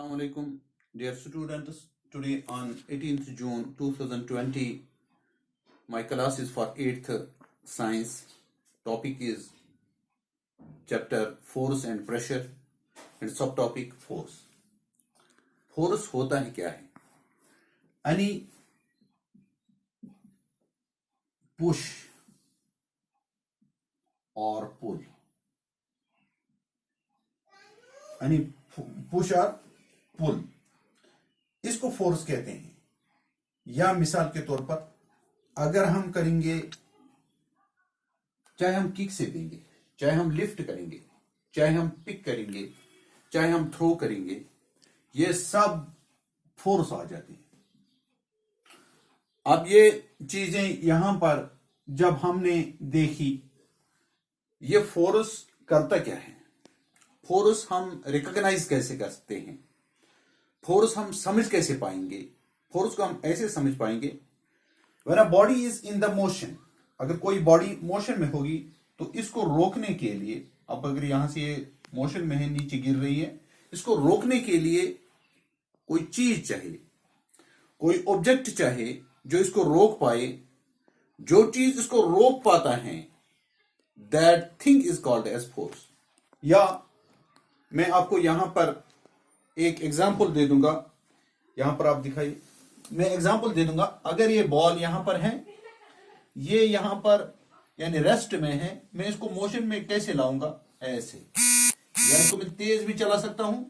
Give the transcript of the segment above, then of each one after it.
Assalamu alaikum, dear students. Today on 18th June 2020, my class is for 8th science. Topic is chapter force and pressure and subtopic force. Force होता है क्या है? Any push or pull. Any push or पुल, इसको force कहते हैं। या मिसाल के तौर पर अगर हम करेंगे, चाहे हम किक से देंगे, चाहे हम लिफ्ट करेंगे, चाहे हम पिक करेंगे, चाहे हम थ्रो करेंगे, ये सब फोर्स आ जाती है। अब ये चीजें यहां पर जब हमने देखी, ये फोर्स करता क्या है, फोर्स हम रिकॉग्नाइज कैसे कर सकते हैं, फोर्स हम समझ कैसे पाएंगे, फोर्स को हम ऐसे समझ पाएंगे when a body is in the motion. अगर कोई बॉडी मोशन में होगी तो इसको रोकने के लिए, अब अगर यहां से ये मोशन में है, नीचे गिर रही है, इसको रोकने के लिए कोई चीज चाहिए, कोई ऑब्जेक्ट चाहिए जो इसको रोक पाए। जो चीज इसको रोक पाता है, that thing is called as force. या मैं आपको यहां पर एक एग्जाम्पल दे दूंगा, यहां पर आप दिखाइए, मैं एग्जाम्पल दे दूंगा। अगर ये बॉल यहां पर है, ये यहां पर यानी रेस्ट में है, मैं इसको मोशन में कैसे लाऊंगा, ऐसे, यानी तो मैं तेज भी चला सकता हूं,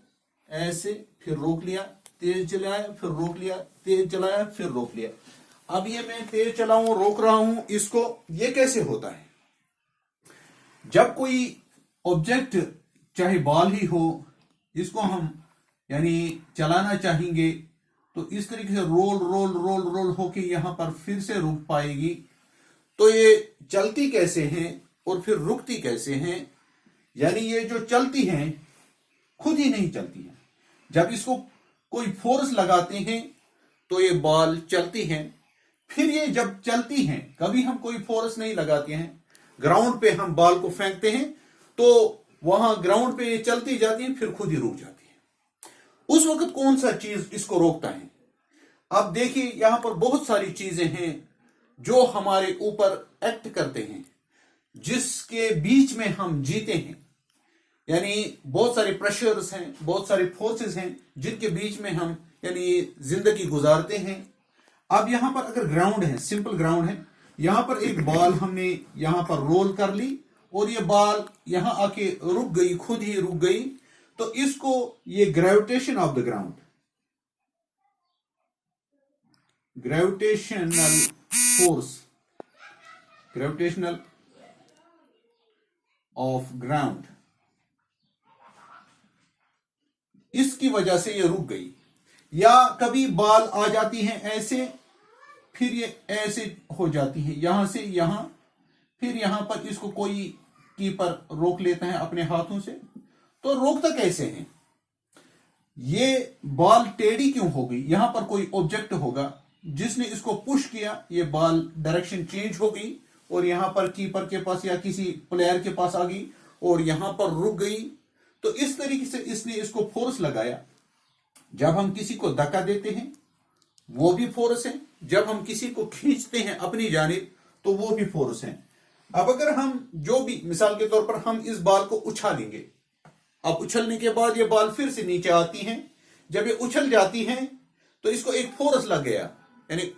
ऐसे, फिर रोक लिया, तेज चलाया, फिर रोक लिया, तेज चलाया, फिर रोक लिया। अब ये मैं तेज चलाऊं, रोक रहा हूं इसको, ये कैसे होता है? जब कोई ऑब्जेक्ट, चाहे बॉल ही हो, इसको हम यानी चलाना चाहेंगे तो इस तरीके से रोल रोल रोल रोल होके यहां पर फिर से रुक पाएगी। तो ये चलती कैसे हैं और फिर रुकती कैसे हैं? यानी ये जो चलती हैं खुद ही नहीं चलती हैं, जब इसको कोई फोर्स लगाते हैं तो ये बॉल चलती हैं। फिर ये जब चलती हैं, कभी हम कोई फोर्स नहीं लगाते हैं, ग्राउंड पे हम बॉल को फेंकते हैं तो वहां ग्राउंड पे ये चलती जाती है, फिर खुद ही रुक जाती है। उस वक्त कौन सा चीज इसको रोकता है? अब देखिए, यहां पर बहुत सारी चीजें हैं जो हमारे ऊपर एक्ट करते हैं, जिसके बीच में हम जीते हैं। यानी बहुत सारे प्रेशर्स हैं, बहुत सारे फोर्सेस हैं जिनके बीच में हम यानी जिंदगी गुजारते हैं। अब यहां पर अगर ग्राउंड है, सिंपल ग्राउंड है, यहां पर एक बॉल हमने यहां पर रोल कर ली और ये बॉल यहां आके रुक गई, खुद ही रुक गई, तो इसको ये gravitation of the ground, gravitational force, gravitational of ground, इसकी वजह से ये रुक गई। या कभी बॉल आ जाती है ऐसे, फिर ये ऐसे हो जाती है, यहां से यहां, फिर यहां पर इसको कोई कीपर रोक लेता है अपने हाथों से। तो रोकता कैसे है? ये बॉल टेढ़ी क्यों हो गई? यहां पर कोई ऑब्जेक्ट होगा जिसने इसको पुश किया, ये बॉल डायरेक्शन चेंज हो गई और यहां पर कीपर के पास या किसी प्लेयर के पास आ गई और यहां पर रुक गई। तो इस तरीके से इसने इसको फोर्स लगाया। जब हम किसी को धक्का देते हैं वो भी फोर्स है, जब हम किसी को खींचते हैं अपनी जानिब तो वो भी फोर्स है। अब अगर हम जो भी, मिसाल के तौर पर हम इस बॉल को उछालेंगे, अब उछलने के बाद ये बॉल फिर से नीचे आती है, जब ये उछल जाती है तो इसको एक फोर्स लग गया यानी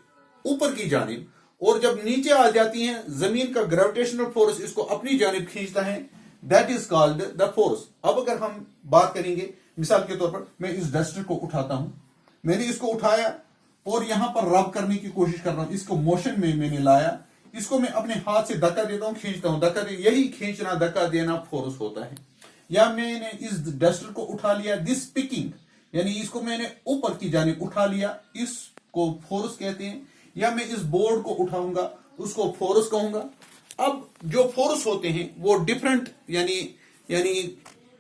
ऊपर की जानिब, और जब नीचे आ जाती है जमीन का ग्रेविटेशनल फोर्स इसको अपनी जानिब खींचता है, that is called the force. अब अगर हम बात करेंगे, मिसाल के तौर पर मैं इस डस्टर को उठाता हूं, मैंने इसको उठाया और यहां पर रब करने की कोशिश कर रहा हूं, इसको मोशन में मैंने लाया, इसको मैं अपने हाथ से धक्का देता हूं, खींचता हूं, धक्का दे, यही खींचना, धक्का देना फोर्स होता है। या मैंने इस डस्टर को उठा लिया, दिस पिकिंग, यानी इसको मैंने ऊपर की जानिब उठा लिया, इसको फोर्स कहते हैं। या मैं इस बोर्ड को उठाऊंगा, उसको फोर्स कहूंगा। अब जो फोर्स होते हैं वो डिफरेंट यानी यानी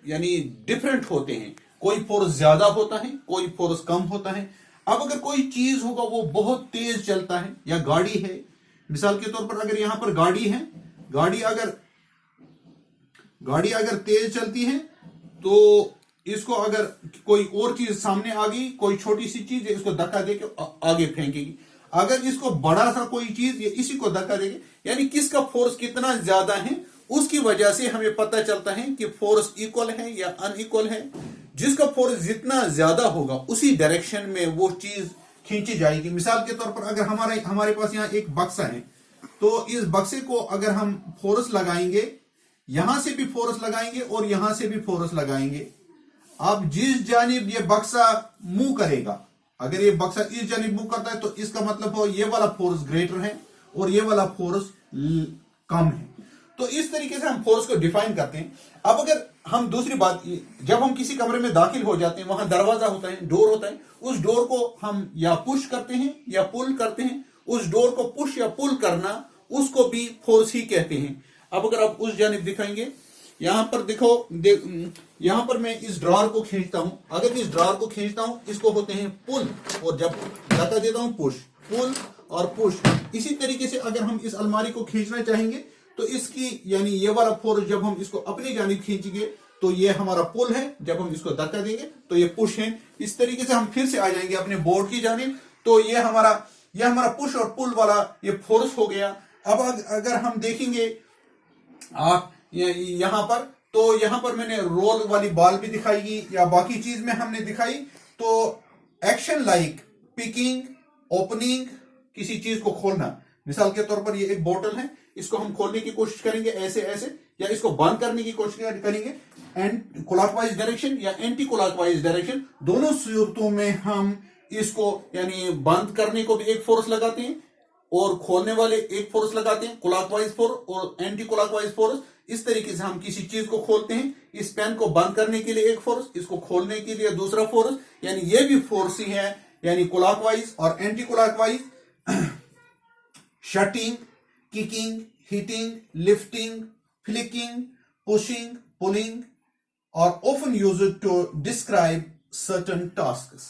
यानी डिफरेंट होते हैं। कोई फोर्स ज्यादा होता है, कोई फोर्स कम होता है। अब अगर कोई चीज होगा वो बहुत तेज चलता है, या गाड़ी है, मिसाल के तौर पर अगर यहां पर गाड़ी है, गाड़ी अगर तेज चलती है तो इसको अगर कोई और चीज सामने आ गई, कोई छोटी सी चीज है, इसको धक्का देके आगे फेंकेगी। अगर इसको बड़ा सा कोई चीज ये इसी को धक्का देगी, यानी किसका फोर्स कितना ज्यादा है, उसकी वजह से हमें पता चलता है कि फोर्स इक्वल है या अनइक्वल है। जिसका फोर्स जितना ज्यादा होगा उसी डायरेक्शन में वो चीज खींची जाएगी। मिसाल के तौर पर अगर हमारे पास यहाँ एक बक्सा है, तो इस बक्से को अगर हम फोर्स लगाएंगे, यहां से भी फोर्स लगाएंगे और यहां से भी फोर्स लगाएंगे, अब जिस जानिब ये बक्सा मूव करेगा, अगर ये बक्सा इस जानिब मूव करता है तो इसका मतलब हो ये वाला फोर्स ग्रेटर है और ये वाला फोर्स कम है। तो इस तरीके से हम फोर्स को डिफाइन करते हैं। अब अगर हम दूसरी बात, जब हम किसी कमरे में दाखिल हो जाते हैं, वहां दरवाजा होता है, डोर होता है, उस डोर को हम या पुश करते हैं या पुल करते हैं। उस डोर को पुश या पुल करना, उसको भी फोर्स ही कहते हैं। अब अगर आप उस जानिब दिखाएंगे, यहां पर देखो, यहां पर मैं इस ड्रॉर को खींचता हूं, अगर इस ड्रॉर को खींचता हूं, इसको होते हैं पुल, और जब धक्का देता हूं पुश, पुल और पुश। इसी तरीके से अगर हम इस अलमारी को खींचना चाहेंगे तो इसकी यानी ये वाला फोर्स जब हम इसको अपनी जानिब खींचेंगे तो ये हमारा पुल है, जब हम इसको धक्का देंगे तो ये पुश है। इस तरीके से हम फिर से आ जाएंगे अपने बोर्ड की जानिब, तो ये हमारा पुश और पुल वाला ये फोर्स हो गया। अब अगर हम देखेंगे आप यहां पर, तो यहां पर मैंने रोल वाली बॉल भी दिखाई या बाकी चीज में हमने दिखाई। तो एक्शन लाइक पिकिंग, ओपनिंग, किसी चीज को खोलना, मिसाल के तौर पर ये एक बोतल है, इसको हम खोलने की कोशिश करेंगे ऐसे ऐसे, या इसको बंद करने की कोशिश करेंगे एंड क्लॉकवाइज डायरेक्शन या एंटी क्लॉकवाइज डायरेक्शन। दोनों सूरतों में हम इसको यानी बंद करने को भी एक फोर्स लगाते हैं और खोलने वाले एक फोर्स लगाते हैं, क्लॉकवाइज फोर्स और एंटी क्लॉकवाइज फोर्स। इस तरीके से हम किसी चीज को खोलते हैं। इस पेन को बंद करने के लिए एक फोर्स, इसको खोलने के लिए दूसरा फोर्स, यानी ये भी फोर्स ही है, यानी क्लॉकवाइज और anti clockwise. Shutting, kicking, hitting, lifting, flicking, pushing, pulling और often used to describe certain tasks.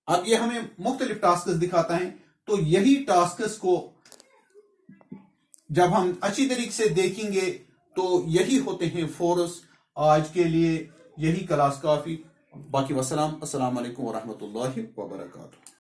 अब ये हमें मुख्तलिफ टास्क्स दिखाता है। तो यही टास्क्स को जब हम अच्छी तरीके से देखेंगे तो यही होते हैं फोर्स। आज के लिए यही क्लास काफी। बाकी वसलाम, अस्सलाम वालेकुम व रहमतुल्लाहि व बरकातुहू।